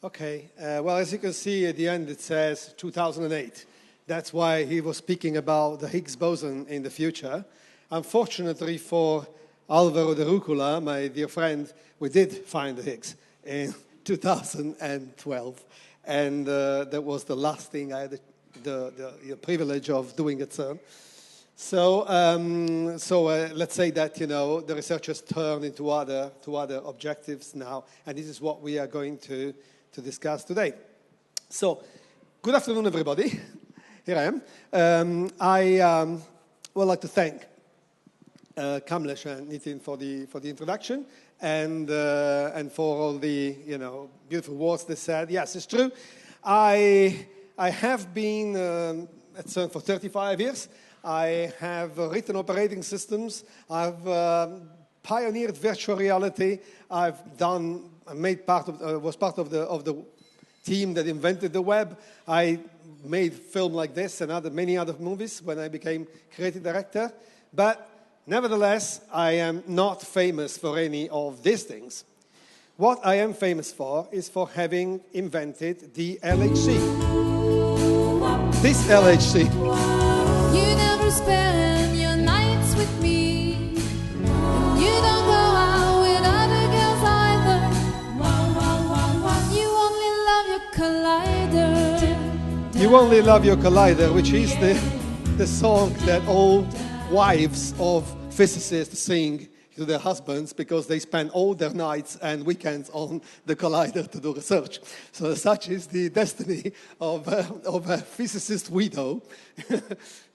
Okay, well, as you can see at the end it says 2008. That's why he was speaking about the Higgs boson in the future. Unfortunately for Alvaro de Rucola, my dear friend, we did find the Higgs in 2012. And that was the last thing I had the privilege of doing at CERN. So, let's say that, the researchers turn into other objectives now, and this is what we are going to discuss today. So, good afternoon, everybody. Here I am. I would like to thank Kamlesh and Nitin for the introduction and for all the beautiful words they said. Yes, it's true. I have been at CERN for 35 years. I have written operating systems. I've pioneered virtual reality. Was part of the team that invented the web. I made film like this and many other movies when I became creative director. But nevertheless, I am not famous for any of these things. What I am famous for is for having invented the LHC. This LHC. You never spend your nights with me. You don't go out with other girls either. You only love your collider. You only love your collider, which is the song that all wives of physicists sing to their husbands because they spend all their nights and weekends on the collider to do research. So such is the destiny of a physicist widow.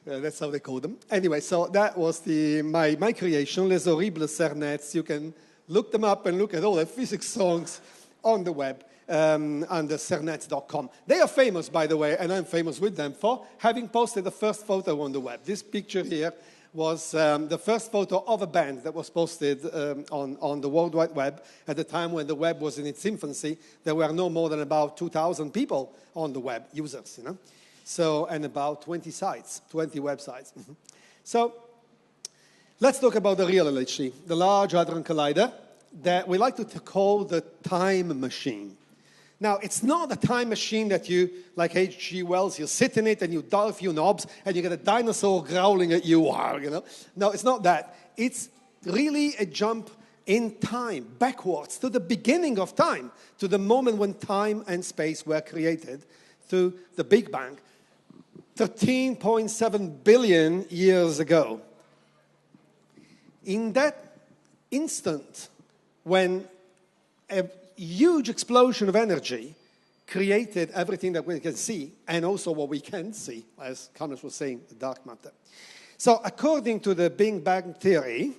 That's how they call them. Anyway, so that was my creation, Les Horribles Cernettes. You can look them up and look at all the physics songs on the web under cernettes.com. They are famous, by the way, and I'm famous with them for having posted the first photo on the web. This picture here was the first photo of a band that was posted on the World Wide Web at the time when the web was in its infancy. There were no more than about 2,000 people on the web, users, So, and about 20 sites, 20 websites. So, let's talk about the real LHC, the Large Hadron Collider, that we like to call the time machine. Now, it's not a time machine that you, like H.G. Wells, you sit in it and you dial a few knobs and you get a dinosaur growling at you, No, it's not that. It's really a jump in time, backwards, to the beginning of time, to the moment when time and space were created, to the Big Bang, 13.7 billion years ago. In that instant, when a huge explosion of energy created everything that we can see, and also what we can't see, as Kamlesh was saying, the dark matter. So according to the Big Bang theory,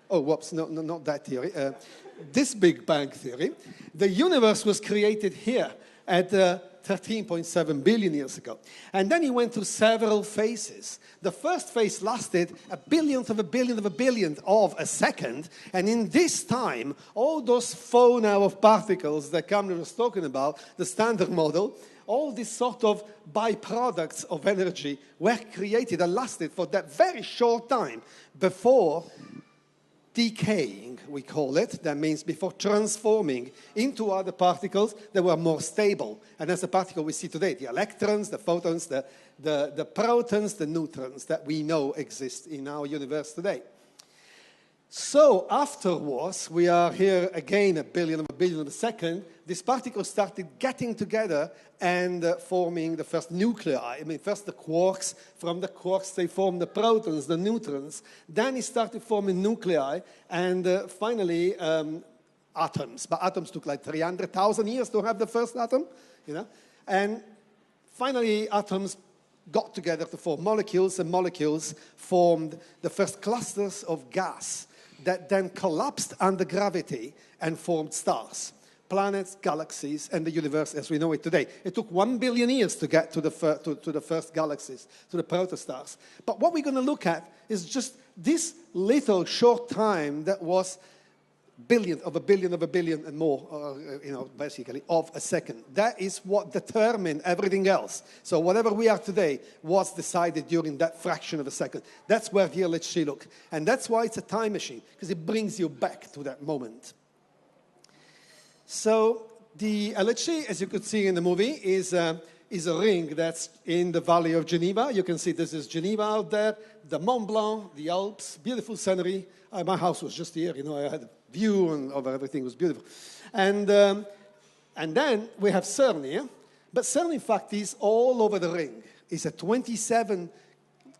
not that theory, this Big Bang theory, the universe was created here at 13.7 billion years ago. And then he went through several phases. The first phase lasted a billionth of a billionth of a billionth of a second. And in this time, all those fauna of particles that Kamlesh was talking about, the standard model, all these sort of byproducts of energy were created and lasted for that very short time before decaying, we call it. That means before transforming into other particles that were more stable. And that's the particle we see today, the electrons, the photons, the protons, the neutrons that we know exist in our universe today. So afterwards, we are here again a billion of a second, these particles started getting together and forming the first nuclei. I mean, first the quarks. From the quarks, they formed the protons, the neutrons. Then it started forming nuclei, and finally atoms. But atoms took like 300,000 years to have the first atom, And finally, atoms got together to form molecules, and molecules formed the first clusters of gas that then collapsed under gravity and formed stars. Planets, galaxies, and the universe as we know it today. It took 1 billion years to get to the first galaxies, to the protostars. But what we're going to look at is just this little short time that was billion of a billion and more, basically, of a second. That is what determined everything else. So whatever we are today was decided during that fraction of a second. That's where the LHC look. And that's why it's a time machine, because it brings you back to that moment. So The LHC, as you could see in the movie, is a ring that's in the Valley of Geneva. You can see this is Geneva out there, the Mont Blanc, the Alps, beautiful scenery. My house was just here, you know, I had a view and over everything was beautiful. And then we have CERN here. But CERN, in fact, is all over the ring. It's a 27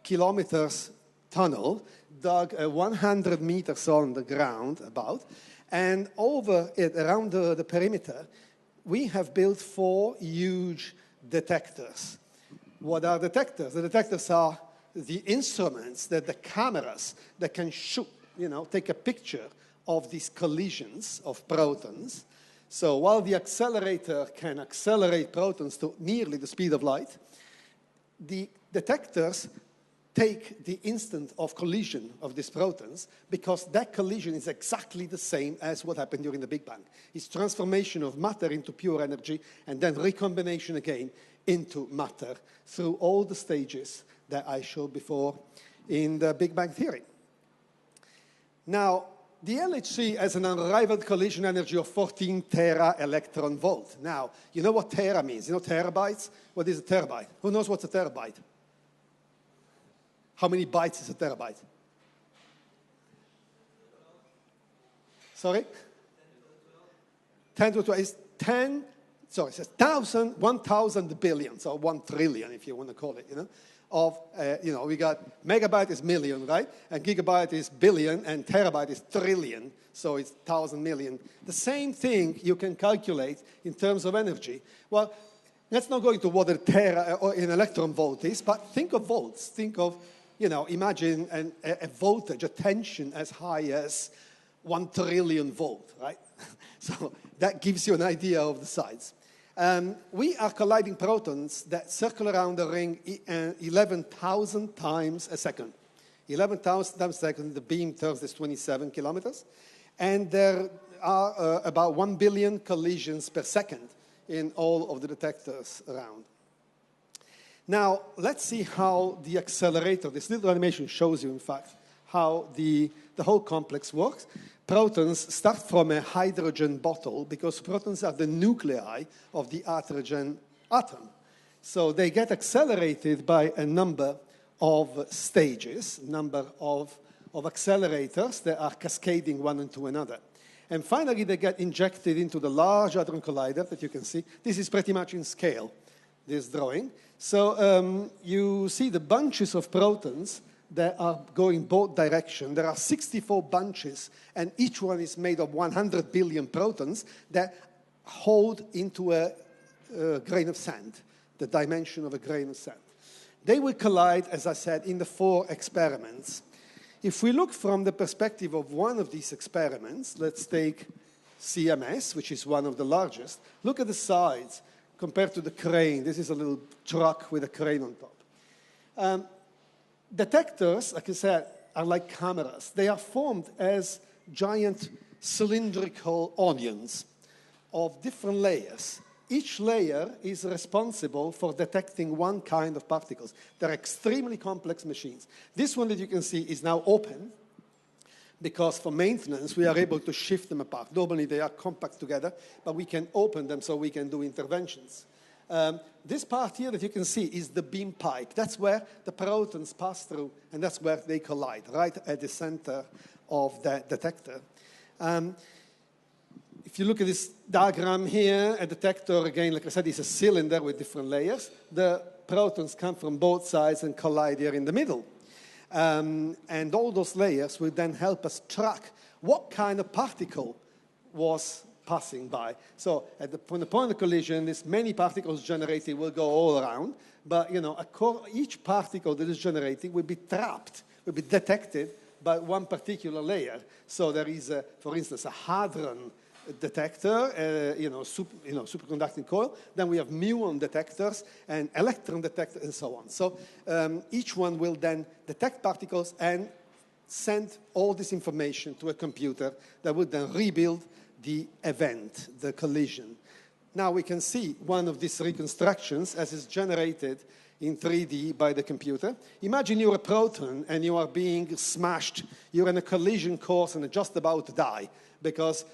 kilometers tunnel, dug 100 meters on the ground about. And over it, around the perimeter, we have built 4 huge detectors. What are detectors? The detectors are the instruments that the cameras that can shoot, you know, take a picture of these collisions of protons. So while the accelerator can accelerate protons to nearly the speed of light, the detectors take the instant of collision of these protons because that collision is exactly the same as what happened during the Big Bang. It's transformation of matter into pure energy and then recombination again into matter through all the stages that I showed before in the Big Bang theory. Now, the LHC has an unrivaled collision energy of 14 tera electron volt. Now, you know what tera means? You know terabytes? What is a terabyte? Who knows what's a terabyte? How many bytes is a terabyte? Sorry? 10 to 12 is 10, sorry, it's 1,000 billion, so 1 trillion if you want to call it, you know, of, you know, we got megabyte is million, right? And gigabyte is billion, and terabyte is trillion, so it's 1,000 million. The same thing you can calculate in terms of energy. Well, let's not go into what a tera or an electron volt is, but think of volts. Think of, you know, imagine a voltage, a tension as high as 1 trillion volt, right? So that gives you an idea of the size. We are colliding protons that circle around the ring 11,000 times a second. 11,000 times a second, the beam turns this 27 kilometers. And there are about 1 billion collisions per second in all of the detectors around. Now, let's see how the accelerator, this little animation shows you, in fact, how the whole complex works. Protons start from a hydrogen bottle because protons are the nuclei of the hydrogen atom. So they get accelerated by a number of stages, number of accelerators that are cascading one into another. And finally, they get injected into the Large Hadron Collider that you can see. This is pretty much in scale, this drawing. So you see the bunches of protons that are going both directions. There are 64 bunches, and each one is made of 100 billion protons that hold into a grain of sand, the dimension of a grain of sand. They will collide, as I said, in the 4 experiments. If we look from the perspective of one of these experiments, let's take CMS, which is one of the largest. Look at the size compared to the crane. This is a little truck with a crane on top. Detectors, like I said, are like cameras. They are formed as giant cylindrical onions of different layers. Each layer is responsible for detecting one kind of particles. They're extremely complex machines. This one that you can see is now open because for maintenance we are able to shift them apart. Normally they are compact together, but we can open them so we can do interventions. This part here that you can see is the beam pipe. That's where the protons pass through, and that's where they collide, right at the center of the detector. If you look at this diagram here, a detector, again, like I said, is a cylinder with different layers. The protons come from both sides and collide here in the middle. And all those layers will then help us track what kind of particle was passing by. So from the point of collision, this many particles generated will go all around, but you know, each particle that is generated will be trapped, will be detected by one particular layer. So there is, for instance, a hadron detector, superconducting coil. Then we have muon detectors and electron detectors and so on. So each one will then detect particles and send all this information to a computer that would then rebuild the event, the collision. Now we can see one of these reconstructions as is generated in 3D by the computer. Imagine you're a proton and you are being smashed. You're in a collision course and are just about to die. Because,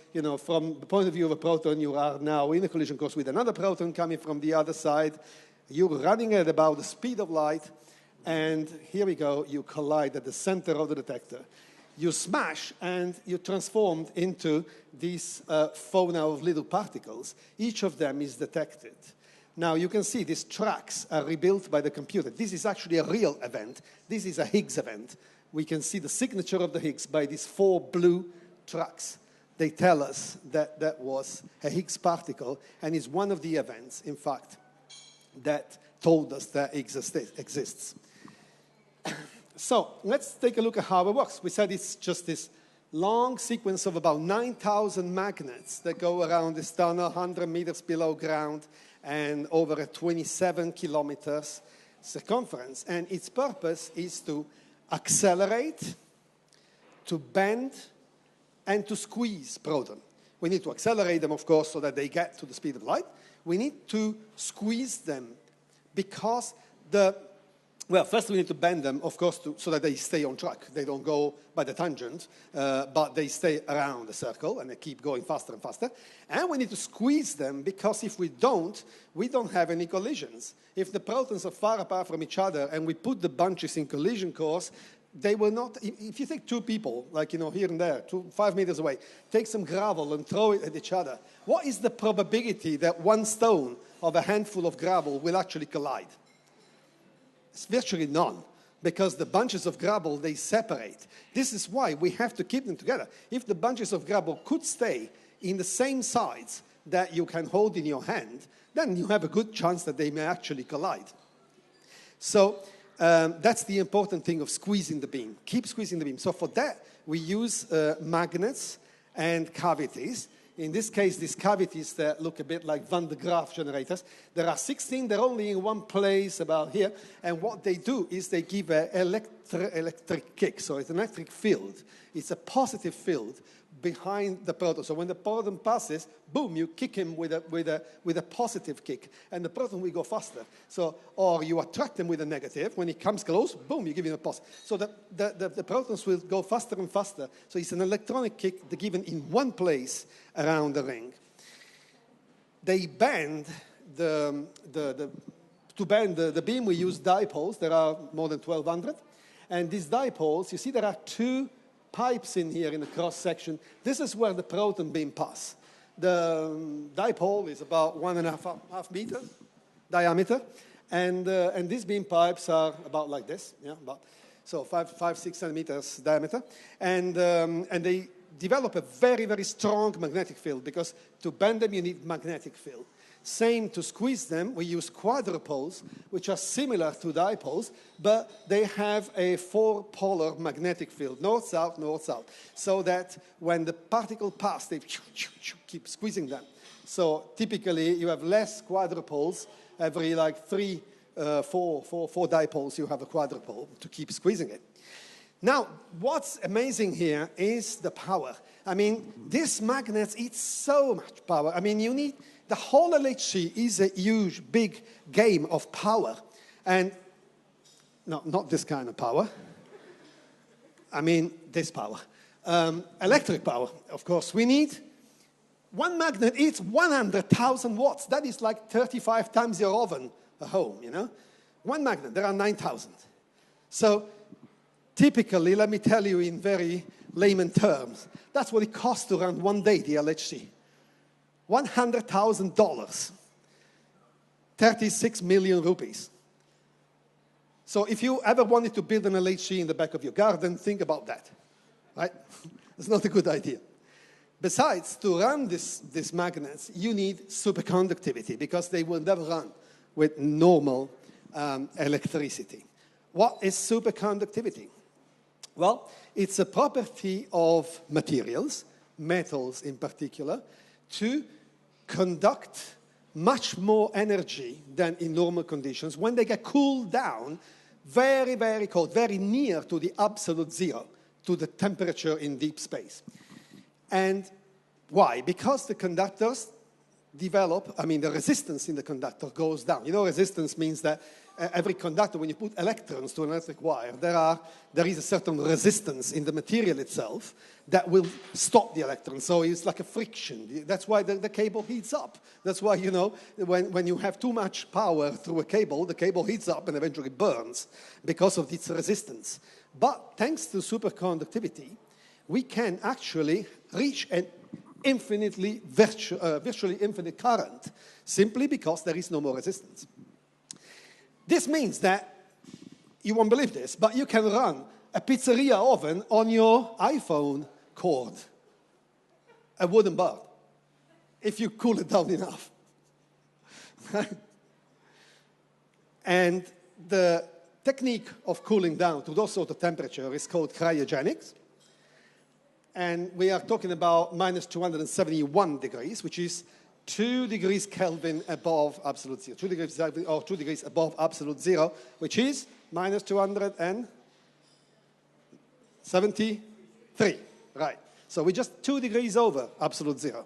from the point of view of a proton, you are now in a collision course with another proton coming from the other side. You're running at about the speed of light. And here we go. You collide at the center of the detector. You smash, and you're transformed into this fauna of little particles. Each of them is detected. Now, you can see these tracks are rebuilt by the computer. This is actually a real event. This is a Higgs event. We can see the signature of the Higgs by these 4 blue tracks. They tell us that that was a Higgs particle, and is one of the events, in fact, that told us that Higgs exists. So let's take a look at how it works. We said it's just this long sequence of about 9,000 magnets that go around this tunnel, 100 meters below ground, and over a 27 kilometers circumference. And its purpose is to accelerate, to bend, and to squeeze proton. We need to accelerate them, of course, so that they get to the speed of light. We need to squeeze them because first we need to bend them, of course, so that they stay on track. They don't go by the tangent, but they stay around the circle, and they keep going faster and faster. And we need to squeeze them because if we don't have any collisions. If the protons are far apart from each other and we put the bunches in collision course, they will not, if you take 2 people, like, here and there, 5 meters away, take some gravel and throw it at each other, what is the probability that one stone of a handful of gravel will actually collide? It's virtually none, because the bunches of gravel, they separate. This is why we have to keep them together. If the bunches of gravel could stay in the same size that you can hold in your hand, then you have a good chance that they may actually collide. So that's the important thing of squeezing the beam. Keep squeezing the beam. So for that, we use magnets and cavities. In this case, these cavities that look a bit like Van de Graaff generators. There are 16. They're only in one place about here. And what they do is they give an electric kick. So it's an electric field. It's a positive field behind the proton. So when the proton passes, boom, you kick him with a positive kick, and the proton will go faster. So, or you attract him with a negative. When he comes close, boom, you give him a positive. So the protons will go faster and faster. So it's an electronic kick given in one place around the ring. They bend to bend the beam, we use dipoles. There are more than 1,200. And these dipoles, you see there are 2 pipes in here in the cross-section. This is where the proton beam passes. The dipole is about 1.5 meters diameter, and these beam pipes are about like this, so 5-6 centimeters diameter, and they develop a very, very strong magnetic field, because to bend them you need magnetic field. Same to squeeze them, we use quadrupoles, which are similar to dipoles, but they have a 4-polar magnetic field, north-south, north-south, so that when the particle passes, they keep squeezing them. So typically, you have less quadrupoles. Every like 4 dipoles, you have a quadrupole to keep squeezing it. Now, what's amazing here is the power. I mean, these magnets eat so much power. I mean, you need... The whole LHC is a huge, big game of power. And, no, not this kind of power. I mean, this power. Electric power, of course. We need... One magnet eats 100,000 watts. That is like 35 times your oven at home, One magnet, there are 9,000. So, typically, let me tell you in very layman terms, that's what it costs to run one day, the LHC. $100,000, 36 million rupees. So if you ever wanted to build an LHC in the back of your garden, think about that, right? It's not a good idea. Besides, to run these magnets, you need superconductivity, because they will never run with normal electricity. What is superconductivity? Well, it's a property of materials, metals in particular, to conduct much more energy than in normal conditions when they get cooled down very, very cold, very near to the absolute zero, to the temperature in deep space. And why? Because the conductors the resistance in the conductor goes down. Resistance means that every conductor, when you put electrons to an electric wire, there is a certain resistance in the material itself that will stop the electrons. So it's like a friction. That's why the cable heats up. That's why, you know, when you have too much power through a cable, the cable heats up and eventually burns because of its resistance. But thanks to superconductivity, we can actually reach an virtually infinite current simply because there is no more resistance. This means that, you won't believe this, but you can run a pizzeria oven on your iPhone cord, a wooden bar, if you cool it down enough. And the technique of cooling down to those sort of temperature is called cryogenics. And we are talking about minus 271 degrees, which is 2 degrees Kelvin above absolute zero. 2 degrees Kelvin, or 2 degrees above absolute zero, which is minus 273. Right. So we're just 2 degrees over absolute zero.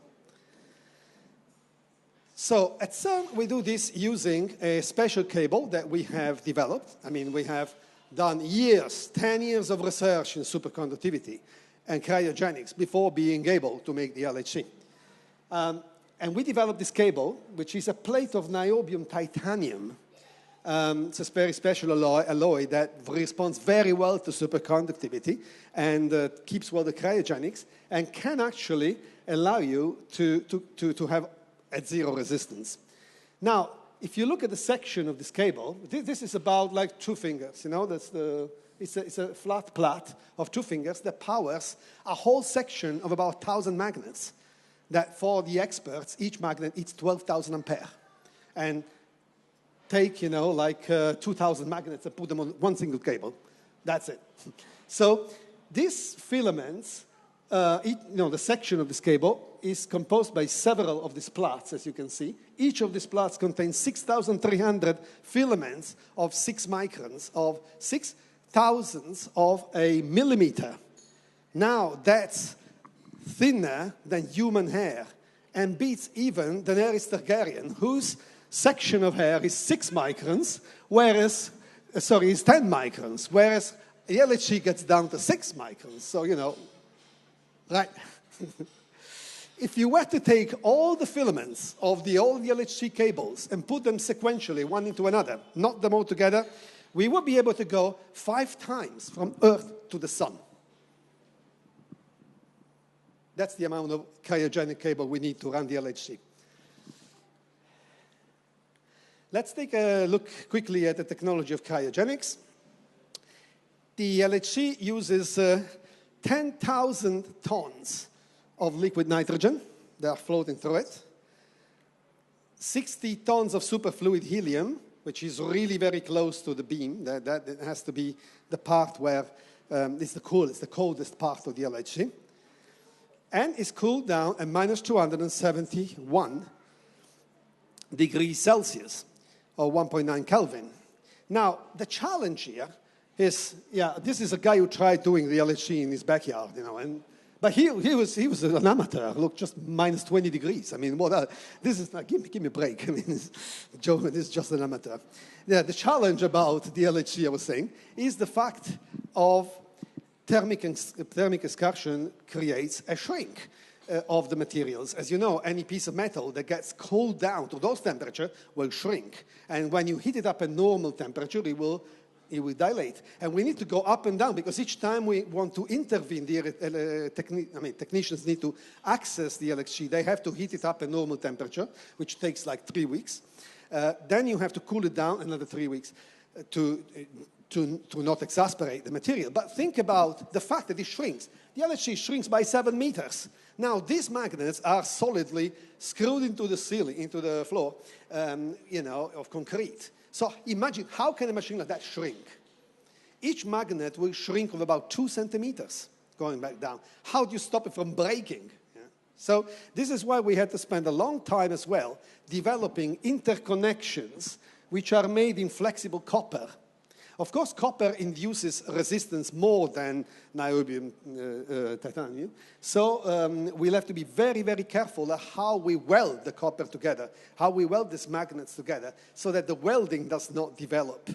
So at CERN, we do this using a special cable that we have developed. I mean, we have done years, 10 years of research in superconductivity and cryogenics before being able to make the LHC. And we developed this cable, which is a plate of niobium titanium. It's a very special alloy that responds very well to superconductivity and keeps well the cryogenics and can actually allow you to have at zero resistance. Now, if you look at the section of this cable, this is about like 2 fingers, you know, it's a flat plate of 2 fingers that powers a whole section of about 1,000 magnets that for the experts, each magnet is 12,000 ampere. And take, you know, like 2,000 magnets and put them on one single cable. That's it. So these filaments, the section of this cable is composed by several of these plates, as you can see. Each of these plates contains 6,300 filaments of 6 microns, of 6 thousandths of a millimeter. Now, that's thinner than human hair and beats even the nearest Targaryen, whose section of hair is 6 microns, is 10 microns, whereas the LHC gets down to 6 microns. So, you know, right. If you were to take all the filaments of all the LHC cables and put them sequentially, one into another, knot them all together, we would be able to go 5 times from Earth to the Sun. That's the amount of cryogenic cable we need to run the LHC. Let's take a look quickly at the technology of cryogenics. The LHC uses 10,000 tons of liquid nitrogen that are floating through it, 60 tons of superfluid helium, which is really very close to the beam. That has to be the part where it's the coldest part of the LHC. And it's cooled down at minus 271 degrees Celsius, or 1.9 Kelvin. Now, the challenge here is, this is a guy who tried doing the LHC in his backyard, you know, but he was an amateur. Look, just minus 20 degrees. I mean, this is not, give me a break. I mean, Joe, this is just an amateur. Yeah, the challenge about the LHC, I was saying, is the fact of thermic excursion creates a shrink of the materials. As you know, any piece of metal that gets cooled down to those temperatures will shrink. And when you heat it up at normal temperature, it will dilate. And we need to go up and down because each time we want to intervene, technicians need to access the LHC. They have to heat it up at normal temperature, which takes like 3 weeks. Then you have to cool it down another 3 weeks to not exasperate the material. But think about the fact that it shrinks. The LHC shrinks by 7 meters. Now, these magnets are solidly screwed into the ceiling, into the floor, of concrete. So imagine, how can a machine like that shrink? Each magnet will shrink of about 2 centimeters going back down. How do you stop it from breaking? Yeah. So this is why we had to spend a long time as well developing interconnections which are made in flexible copper Of course, copper induces resistance more than niobium titanium. So we'll have to be very, very careful at how we weld the copper together, how we weld these magnets together, so that the welding does not develop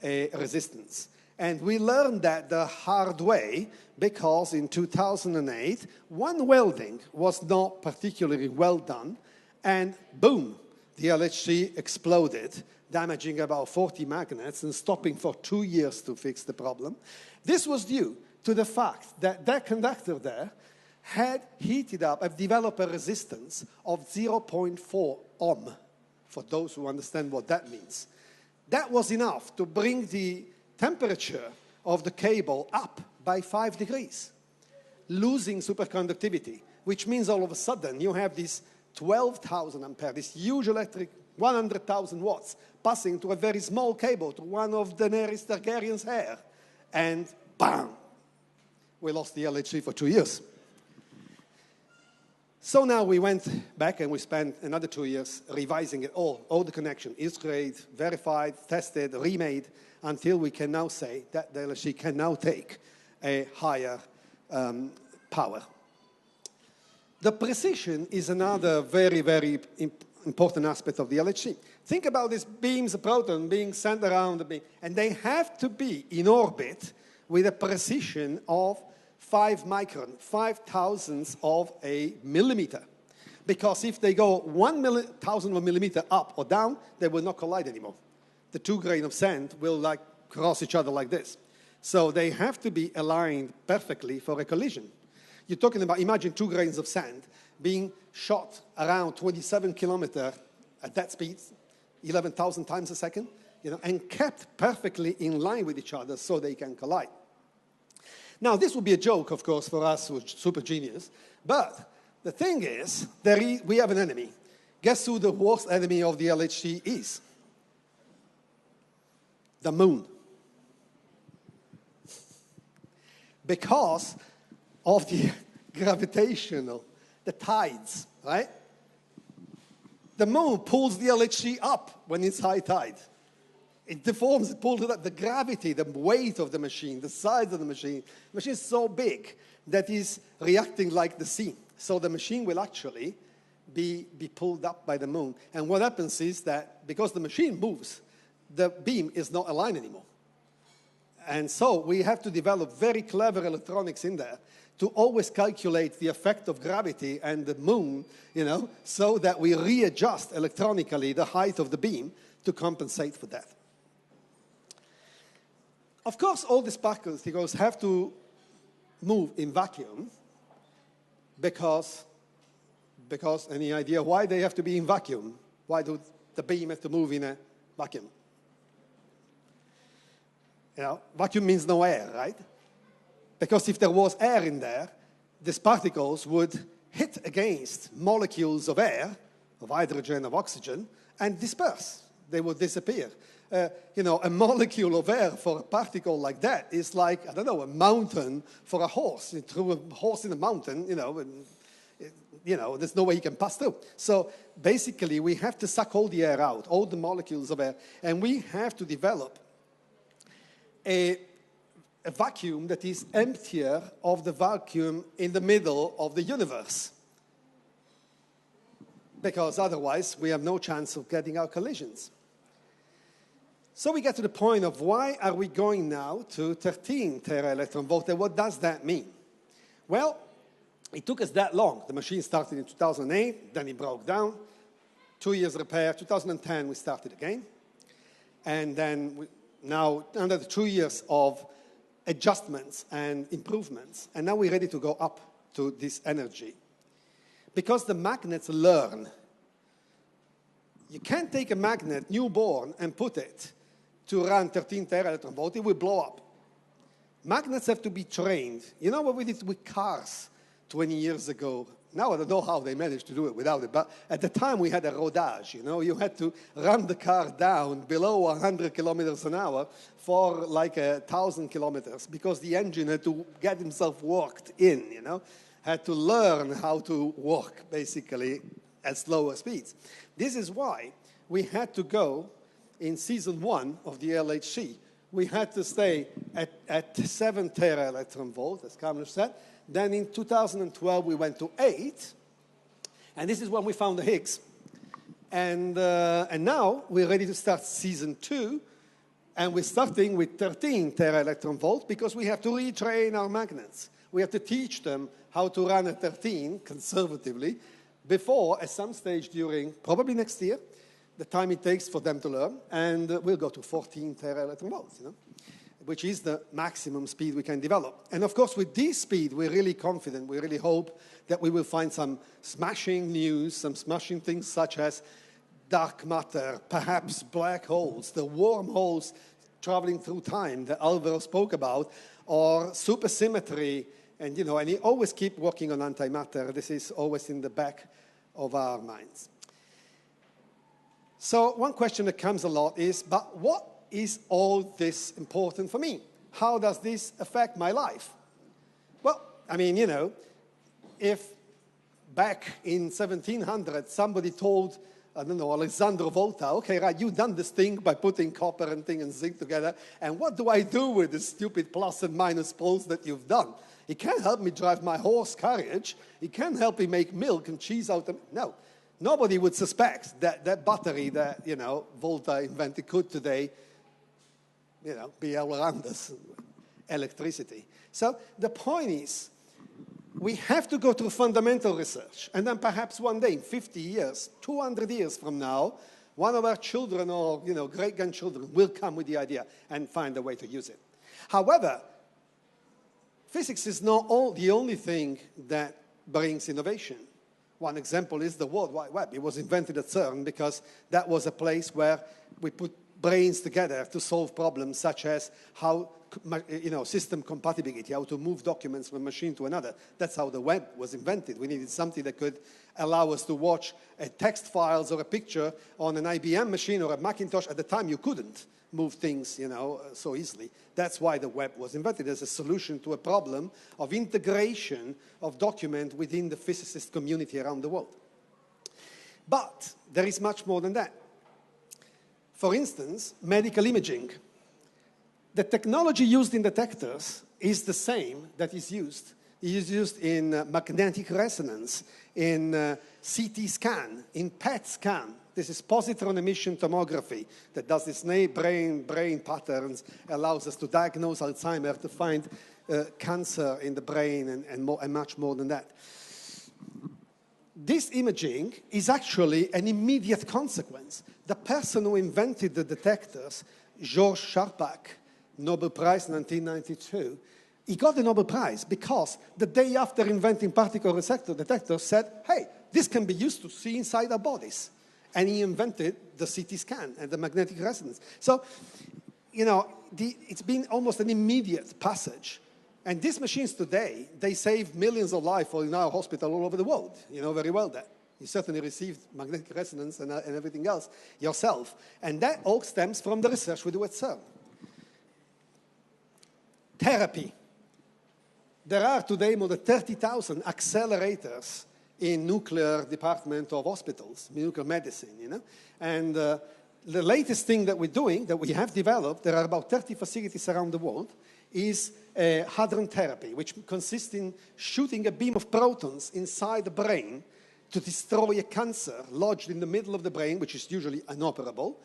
a resistance. And we learned that the hard way because in 2008, one welding was not particularly well done, and boom, the LHC exploded, damaging about 40 magnets and stopping for 2 years to fix the problem. This was due to the fact that that conductor there had heated up, had developed a resistance of 0.4 ohm, for those who understand what that means. That was enough to bring the temperature of the cable up by 5 degrees, losing superconductivity, which means all of a sudden you have this 12,000 ampere, this huge electric, 100,000 watts, passing to a very small cable, to one of Daenerys Targaryen's hair, and bam, we lost the LHC for 2 years. So now we went back and we spent another 2 years revising it all the connection, illustrated, verified, tested, remade, until we can now say that the LHC can now take a higher power. The precision is another very, very important aspect of the LHC. Think about these beams of proton being sent around the beam, and they have to be in orbit with a precision of 5 micron, 5,000ths of a millimeter. Because if they go 1,000 of a millimeter up or down, they will not collide anymore. The 2 grains of sand will like cross each other like this. So they have to be aligned perfectly for a collision. You're talking about, imagine 2 grains of sand being shot around 27 kilometers at that speed, 11,000 times a second, and kept perfectly in line with each other so they can collide. Now, this would be a joke, of course, for us who are super genius, but the thing is, we have an enemy. Guess who the worst enemy of the LHC is? The moon. Because of the gravitational, the tides, right? The moon pulls the LHC up when it's high tide. It deforms, it pulls it up. The gravity, the weight of the machine, the size of the machine is so big that it's reacting like the sea. So the machine will actually be pulled up by the moon. And what happens is that because the machine moves, the beam is not aligned anymore. And so we have to develop very clever electronics in there to always calculate the effect of gravity and the moon, so that we readjust electronically the height of the beam to compensate for that. Of course, all these particles have to move in vacuum because any idea why they have to be in vacuum? Why do the beam have to move in a vacuum? Vacuum means no air, right? Because if there was air in there, these particles would hit against molecules of air, of hydrogen, of oxygen, and disperse. They would disappear. A molecule of air for a particle like that is like, I don't know, a mountain for a horse. You throw a horse in a mountain, there's no way he can pass through. So basically, we have to suck all the air out, all the molecules of air, and we have to develop a vacuum that is emptier of the vacuum in the middle of the universe. Because otherwise, we have no chance of getting our collisions. So we get to the point of why are we going now to 13 tera-electron volt, and what does that mean? Well, it took us that long. The machine started in 2008, then it broke down. 2 years repair, 2010 we started again. And then now, under the 2 years of adjustments and improvements, and now we're ready to go up to this energy. Because the magnets learn. You can't take a magnet, newborn, and put it to run 13 tera-electron volt. It will blow up. Magnets have to be trained. You know what we did with cars 20 years ago? Now I don't know how they managed to do it without it, but at the time we had a rodage, you had to run the car down below 100 kilometers an hour for like 1,000 kilometers because the engine had to get himself worked in, had to learn how to work basically at slower speeds. This is why we had to go in season 1 of the LHC we had to stay at 7 tera electron volt, as Carmen said. Then in 2012, we went to 8. And this is when we found the Higgs. And now we're ready to start season 2. And we're starting with 13 tera electron volt because we have to retrain our magnets. We have to teach them how to run at 13 conservatively before, at some stage during, probably next year, the time it takes for them to learn, and we'll go to 14 tera electron volts, which is the maximum speed we can develop. And of course, with this speed, we're really confident, we really hope that we will find some smashing news, some smashing things such as dark matter, perhaps black holes, the wormholes traveling through time that Alvaro spoke about, or supersymmetry, and and he always keep working on antimatter. This is always in the back of our minds. So one question that comes a lot is, but what is all this important for me? How does this affect my life? Well, I mean, if back in 1700 somebody told, I don't know, Alessandro Volta, okay, right, you've done this thing by putting copper and zinc together, and what do I do with the stupid plus and minus poles that you've done? It can't help me drive my horse carriage. It can't help me make milk and cheese out of it. No. Nobody would suspect that that battery that, Volta invented could today, be all around us, electricity. So the point is, we have to go through fundamental research, and then perhaps one day, in 50 years, 200 years from now, one of our children or, great-grandchildren will come with the idea and find a way to use it. However, physics is not the only thing that brings innovation. One example is the World Wide Web. It was invented at CERN because that was a place where we put brains together to solve problems such as how, system compatibility, how to move documents from a machine to another. That's how the web was invented. We needed something that could allow us to watch text files or a picture on an IBM machine or a Macintosh. At the time, you couldn't move things, so easily. That's why the web was invented as a solution to a problem of integration of document within the physicist community around the world. But there is much more than that. For instance, medical imaging. The technology used in detectors is the same that is used. It is used in magnetic resonance, in CT scan, in PET scan. This is positron emission tomography that does this brain patterns, allows us to diagnose Alzheimer's, to find cancer in the brain, and much more than that. This imaging is actually an immediate consequence. The person who invented the detectors, Georges Charpak, Nobel Prize 1992, he got the Nobel Prize because the day after inventing particle detectors said, hey, this can be used to see inside our bodies. And he invented the CT scan and the magnetic resonance. So, it's been almost an immediate passage. And these machines today, they save millions of lives in our hospital all over the world. You know very well that. You certainly received magnetic resonance and everything else yourself. And that all stems from the research we do at CERN. Therapy. There are today more than 30,000 accelerators in nuclear department of hospitals, nuclear medicine, And the latest thing that we're doing, that we have developed, there are about 30 facilities around the world, is hadron therapy, which consists in shooting a beam of protons inside the brain to destroy a cancer lodged in the middle of the brain, which is usually inoperable,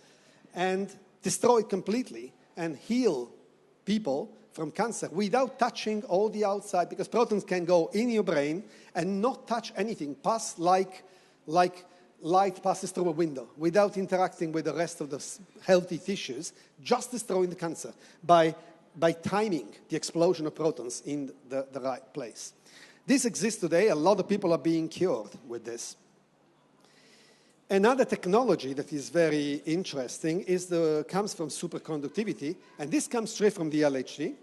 and destroy it completely and heal people from cancer without touching all the outside, because protons can go in your brain and not touch anything, pass like light passes through a window without interacting with the rest of the healthy tissues, just destroying the cancer by timing the explosion of protons in the right place. This exists today. A lot of people are being cured with this. Another technology that is very interesting comes from superconductivity, and this comes straight from the LHC.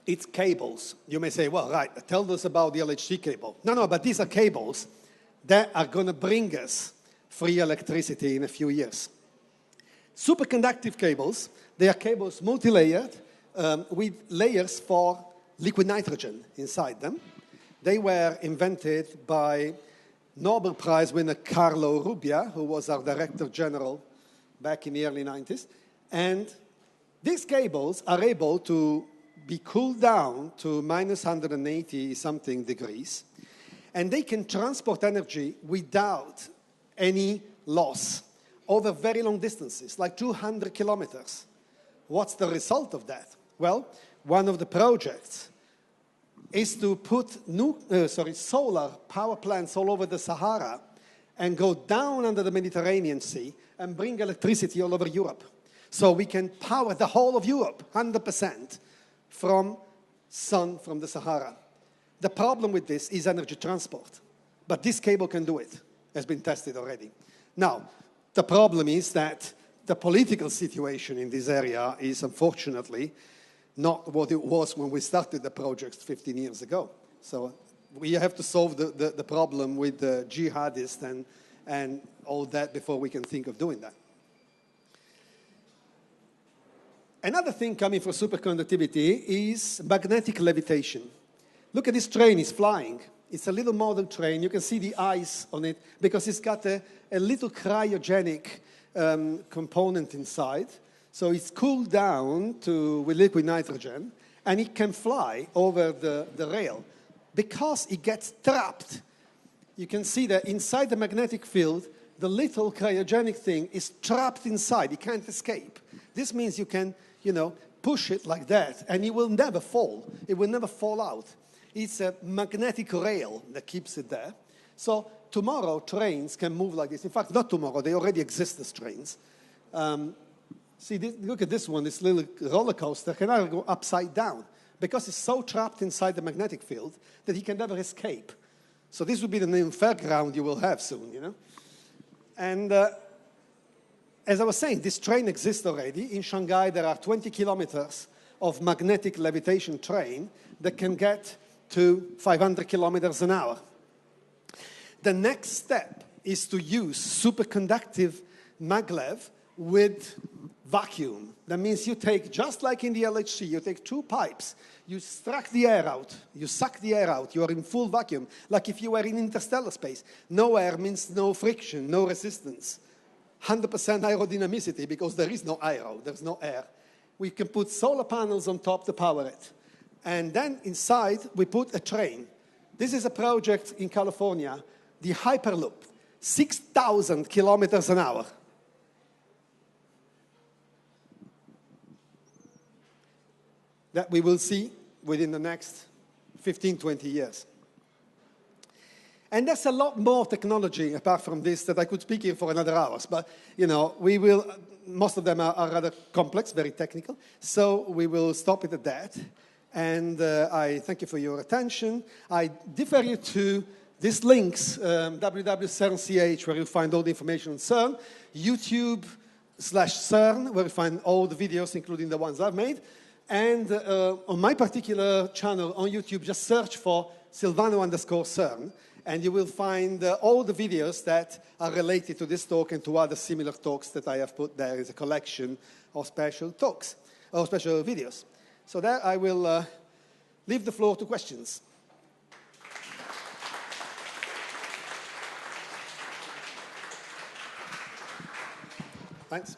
It's cables. You may say, well, right, tell us about the LHC cable. No, but these are cables that are going to bring us free electricity in a few years. Superconductive cables, they are cables multi-layered with layers for liquid nitrogen inside them. They were invented by Nobel Prize winner Carlo Rubbia, who was our Director General back in the early 90s. And these cables are able to be cooled down to minus 180 something degrees, and they can transport energy without any loss over very long distances, like 200 kilometers. What's the result of that? Well, one of the projects is to put solar power plants all over the Sahara and go down under the Mediterranean Sea and bring electricity all over Europe. So we can power the whole of Europe, 100%, from sun from the Sahara. The problem with this is energy transport. But this cable can do it. Has been tested already. Now, the problem is that the political situation in this area is unfortunately not what it was when we started the project 15 years ago. So we have to solve the problem with the jihadists and all that before we can think of doing that. Another thing coming from superconductivity is magnetic levitation. Look at this train, it's flying. It's a little model train. You can see the ice on it because it's got a little cryogenic component inside. So it's cooled down with liquid nitrogen, and it can fly over the rail. Because it gets trapped, you can see that inside the magnetic field, the little cryogenic thing is trapped inside. It can't escape. This means you can, push it like that, and it will never fall. It will never fall out. It's a magnetic rail that keeps it there. So tomorrow, trains can move like this. In fact, not tomorrow. They already exist as trains. Look at this one, this little roller coaster can either go upside down because it's so trapped inside the magnetic field that he can never escape. So this will be the new fairground you will have soon, And as I was saying, this train exists already. In Shanghai, there are 20 kilometers of magnetic levitation train that can get to 500 kilometers an hour. The next step is to use superconductive maglev with vacuum. That means you take, just like in the LHC, you take two pipes, you suck the air out, you are in full vacuum, like if you were in interstellar space. No air means no friction, no resistance. 100% aerodynamicity because there is no aero, there's no air. We can put solar panels on top to power it. And then inside, we put a train. This is a project in California, the Hyperloop, 6,000 kilometers an hour. That we will see within the next 15, 20 years. And there's a lot more technology apart from this that I could speak here for another hours. But, most of them are rather complex, very technical. So we will stop it at that. And I thank you for your attention. I defer you to these links, www.cern.ch, where you'll find all the information on CERN, YouTube/CERN, where you find all the videos, including the ones I've made. And on my particular channel on YouTube, just search for Silvano_CERN, and you will find all the videos that are related to this talk and to other similar talks that I have put there as a collection of special talks, or special videos. So there I will leave the floor to questions. Thanks.